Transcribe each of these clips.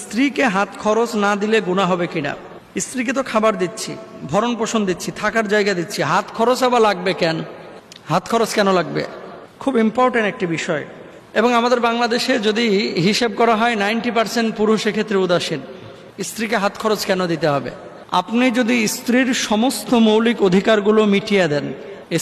স্ত্রীকে হাত খরচ না দিলে গুনাহ হবে কিনা? স্ত্রীকে তো খাবার দিচ্ছি, ভরণ পোষণ দিচ্ছি, থাকার জায়গা দিচ্ছি, হাত খরচ আবার লাগবে কেন? হাত খরচ কেন লাগবে? খুব ইম্পর্টেন্ট একটি বিষয়। এবং আমাদের বাংলাদেশে যদি হিসেব করা হয় 90% পুরুষ এক্ষেত্রে উদাসীন। স্ত্রীকে হাত খরচ কেন দিতে হবে? আপনি যদি স্ত্রীর সমস্ত মৌলিক অধিকারগুলো মিটিয়ে দেন,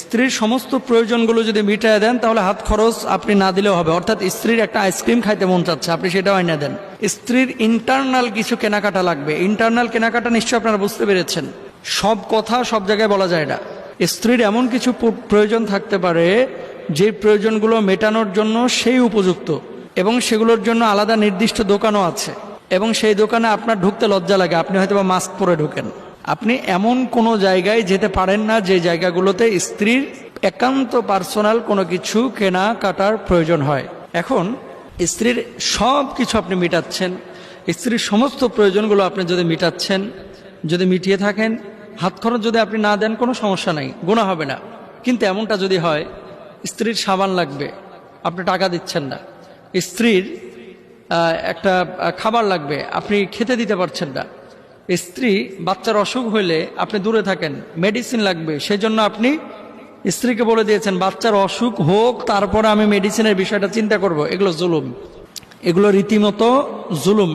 স্ত্রীর সমস্ত প্রয়োজনগুলো যদি মিটিয়ে দেন, তাহলে হাত খরচ আপনি না দিলেও হবে। অর্থাৎ স্ত্রীর একটা আইসক্রিম খাইতে মন চাচ্ছে, আপনি সেটাও আইনা দেন। স্ত্রীর ইন্টারনাল কিছু কেনাকাটা লাগবে, ইন্টারনাল কেনাকাটা নিশ্চয় আপনারা বুঝতে পেরেছেন। সব কথা সব জায়গায় বলা যায় না। স্ত্রীর এমন কিছু প্রয়োজন থাকতে পারে যে প্রয়োজনগুলো মেটানোর জন্য সেই উপযুক্ত, এবং সেগুলোর জন্য আলাদা নির্দিষ্ট দোকানও আছে, এবং সেই দোকানে আপনার ঢুকতে লজ্জা লাগে, আপনি হয়তো বা মাস্ক পরে ঢুকেন। আপনি এমন কোনো জায়গায় যেতে পারেন না যে জায়গাগুলোতে স্ত্রীর একান্ত পার্সোনাল কোনো কিছু কেনা কাটার প্রয়োজন হয়। এখন স্ত্রীর সব কিছু আপনি মিটাচ্ছেন, স্ত্রীর সমস্ত প্রয়োজনগুলো আপনি যদি মিটাচ্ছেন, যদি মিটিয়ে থাকেন, হাত খরচ যদি আপনি না দেন কোনো সমস্যা নাই, গুনাহ হবে না। কিন্তু এমনটা যদি হয় স্ত্রীর সাবান লাগবে, আপনি টাকা দিচ্ছেন না, স্ত্রীর একটা খাবার লাগবে, আপনি খেতে দিতে পারছেন না, স্ত্রী বাচ্চার অসুখ হইলে আপনি দূরে থাকেন, মেডিসিন লাগবে, সেই জন্য আপনি স্ত্রীকে বলে দিয়েছেন বাচ্চার অসুখ হোক তারপরে আমি মেডিসিনের বিষয়টা চিন্তা করব। এগুলো জুলুম, এগুলো রীতিমতো জুলুম।